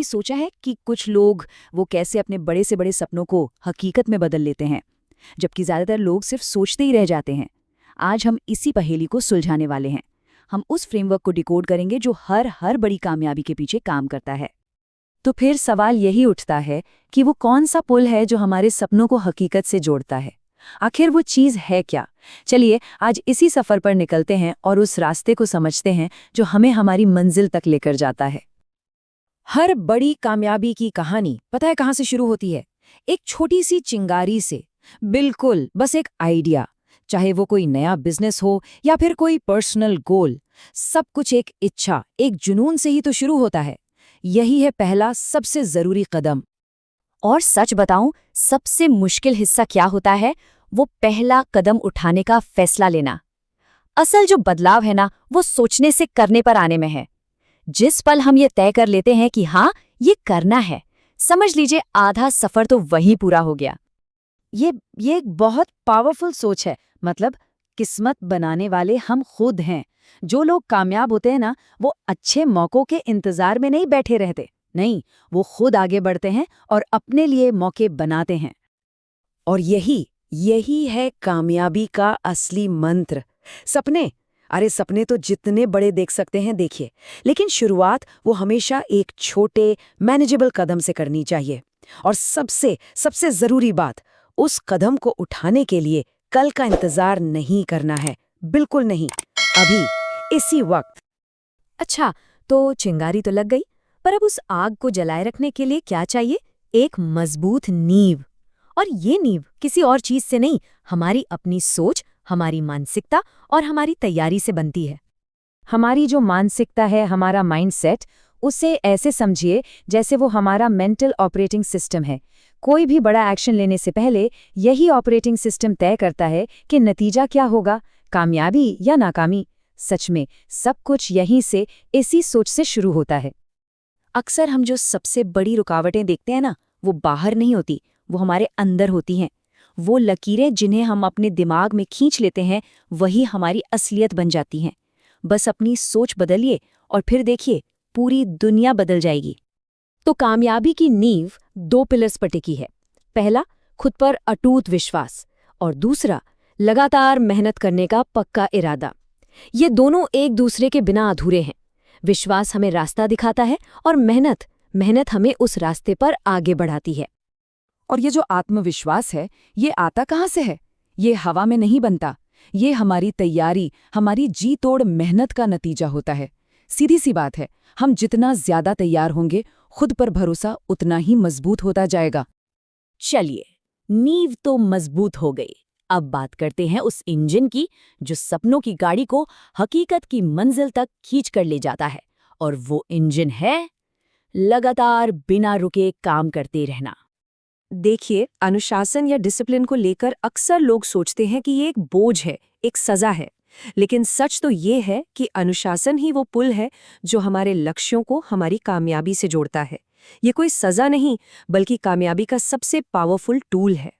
कभी सोचा है कि कुछ लोग वो कैसे अपने बड़े से बड़े सपनों को हकीकत में बदल लेते हैं, जबकि ज़्यादातर लोग सिर्फ सोचते ही रह जाते हैं? आज हम इसी पहेली को सुलझाने वाले हैं। हम उस फ्रेमवर्क को डिकोड करेंगे जो हर बड़ी कामयाबी के पीछे काम करता है। तो फिर सवाल यही उठता है कि वो कौन सा पुल है जो हमारे सपनों को हकीकत से जोड़ता है? आखिर वो चीज़ है क्या? चलिए आज इसी सफ़र पर निकलते हैं और उस रास्ते को समझते हैं जो हमें हमारी मंजिल तक लेकर जाता है। हर बड़ी कामयाबी की कहानी पता है कहाँ से शुरू होती है? एक छोटी सी चिंगारी से। बिल्कुल, बस एक आइडिया। चाहे वो कोई नया बिजनेस हो या फिर कोई पर्सनल गोल, सब कुछ एक इच्छा, एक जुनून से ही तो शुरू होता है। यही है पहला सबसे जरूरी कदम। और सच बताऊं, सबसे मुश्किल हिस्सा क्या होता है? वो पहला कदम उठाने का फैसला लेना। असल जो बदलाव है ना, वो सोचने से करने पर आने में है। जिस पल हम ये तय कर लेते हैं कि हाँ, ये करना है, समझ लीजिए आधा सफर तो वहीं पूरा हो गया। ये एक बहुत पावरफुल सोच है। मतलब किस्मत बनाने वाले हम खुद हैं। जो लोग कामयाब होते हैं ना, वो अच्छे मौकों के इंतजार में नहीं बैठे रहते। नहीं, वो खुद आगे बढ़ते हैं और अपने लिए मौके बनाते हैं। और यही है कामयाबी का असली मंत्र। सपने, अरे सपने तो जितने बड़े देख सकते हैं देखिए, लेकिन शुरुआत वो हमेशा एक छोटे मैनेजेबल कदम से करनी चाहिए। और सबसे सबसे जरूरी बात, उस कदम को उठाने के लिए कल का इंतजार नहीं करना है, बिल्कुल नहीं, अभी इसी वक्त। अच्छा, तो चिंगारी तो लग गई, पर अब उस आग को जलाए रखने के लिए क्या चाहिए? एक मजबूत नींव। और ये नींव किसी और चीज से नहीं, हमारी अपनी सोच, हमारी मानसिकता और हमारी तैयारी से बनती है। हमारी जो मानसिकता है, हमारा माइंडसेट, उसे ऐसे समझिए जैसे वो हमारा मेंटल ऑपरेटिंग सिस्टम है। कोई भी बड़ा एक्शन लेने से पहले यही ऑपरेटिंग सिस्टम तय करता है कि नतीजा क्या होगा, कामयाबी या नाकामी। सच में सब कुछ यहीं से, इसी सोच से शुरू होता है। अक्सर हम जो सबसे बड़ी रुकावटें देखते हैं ना, वो बाहर नहीं होती, वो हमारे अंदर होती हैं। वो लकीरें जिन्हें हम अपने दिमाग में खींच लेते हैं, वही हमारी असलियत बन जाती हैं। बस अपनी सोच बदलिए और फिर देखिए, पूरी दुनिया बदल जाएगी। तो कामयाबी की नींव 2 पिलर्स पर टिकी है। पहला, खुद पर अटूट विश्वास, और दूसरा, लगातार मेहनत करने का पक्का इरादा। ये दोनों एक दूसरे के बिना अधूरे हैं। विश्वास हमें रास्ता दिखाता है और मेहनत हमें उस रास्ते पर आगे बढ़ाती है। और ये जो आत्मविश्वास है, ये आता कहाँ से है? ये हवा में नहीं बनता। ये हमारी तैयारी, हमारी जी तोड़ मेहनत का नतीजा होता है। सीधी सी बात है, हम जितना ज्यादा तैयार होंगे, खुद पर भरोसा उतना ही मजबूत होता जाएगा। चलिए, नींव तो मजबूत हो गई। अब बात करते हैं उस इंजन की जो सपनों की गाड़ी को हकीकत की मंजिल तक खींच कर ले जाता है। और वो इंजन है लगातार बिना रुके काम करते रहना। देखिए, अनुशासन या डिसिप्लिन को लेकर अक्सर लोग सोचते हैं कि ये एक बोझ है, एक सजा है। लेकिन सच तो ये है कि अनुशासन ही वो पुल है जो हमारे लक्ष्यों को हमारी कामयाबी से जोड़ता है। ये कोई सजा नहीं, बल्कि कामयाबी का सबसे पावरफुल टूल है।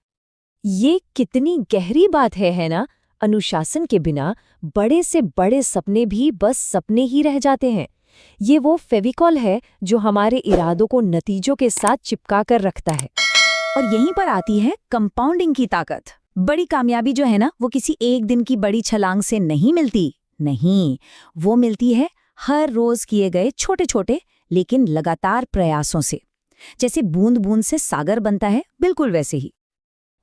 ये कितनी गहरी बात है ना? अनुशासन के बिना बड़े से बड़े सपने भी बस सपने ही रह जाते हैं। ये वो फेविकॉल है जो हमारे इरादों को नतीजों के साथ चिपका कर रखता है। और यहीं पर आती है कंपाउंडिंग की ताकत। बड़ी कामयाबी जो है ना, वो किसी एक दिन की बड़ी छलांग से नहीं मिलती। नहीं, वो मिलती है हर रोज किए गए छोटे छोटे लेकिन लगातार प्रयासों से। जैसे बूंद बूंद से सागर बनता है, बिल्कुल वैसे ही।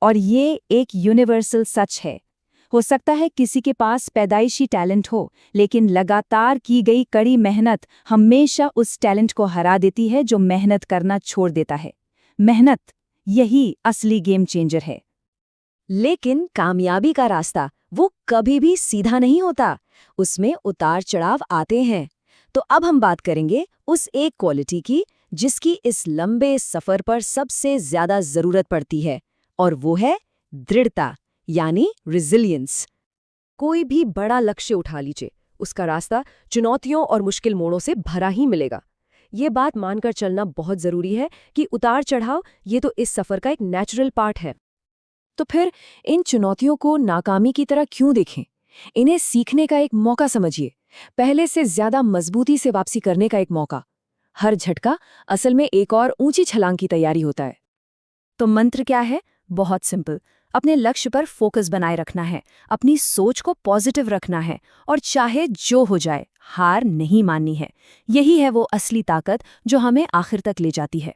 और ये एक यूनिवर्सल सच है। हो सकता है किसी के पास पैदाइशी टैलेंट हो, लेकिन लगातार की गई कड़ी मेहनत हमेशा उस टैलेंट को हरा देती है जो मेहनत करना छोड़ देता है। मेहनत, यही असली गेम चेंजर है। लेकिन कामयाबी का रास्ता वो कभी भी सीधा नहीं होता। उसमें उतार चढ़ाव आते हैं। तो अब हम बात करेंगे उस एक क्वालिटी की जिसकी इस लंबे सफर पर सबसे ज्यादा जरूरत पड़ती है, और वो है दृढ़ता, यानी रेजिलियंस। कोई भी बड़ा लक्ष्य उठा लीजिए, उसका रास्ता चुनौतियों और मुश्किल मोड़ों से भरा ही मिलेगा। ये बात मानकर चलना बहुत जरूरी है कि उतार चढ़ाव ये तो इस सफर का एक नेचुरल पार्ट है। तो फिर इन चुनौतियों को नाकामी की तरह क्यों देखें? इन्हें सीखने का एक मौका समझिए, पहले से ज्यादा मजबूती से वापसी करने का एक मौका। हर झटका असल में एक और ऊंची छलांग की तैयारी होता है। तो मंत्र क्या है? बहुत सिंपल। अपने लक्ष्य पर फोकस बनाए रखना है, अपनी सोच को पॉजिटिव रखना है और चाहे जो हो जाए हार नहीं माननी है। यही है वो असली ताकत जो हमें आखिर तक ले जाती है।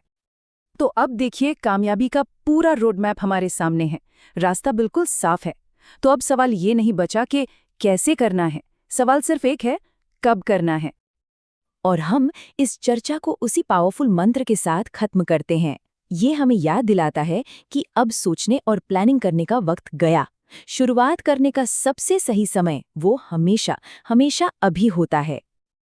तो अब देखिए, कामयाबी का पूरा रोड मैप हमारे सामने है। रास्ता बिल्कुल साफ है। तो अब सवाल ये नहीं बचा कि कैसे करना है, सवाल सिर्फ एक है, कब करना है। और हम इस चर्चा को उसी पावरफुल मंत्र के साथ खत्म करते हैं। ये हमें याद दिलाता है कि अब सोचने और प्लानिंग करने का वक्त गया। शुरुआत करने का सबसे सही समय वो हमेशा हमेशा अभी होता है।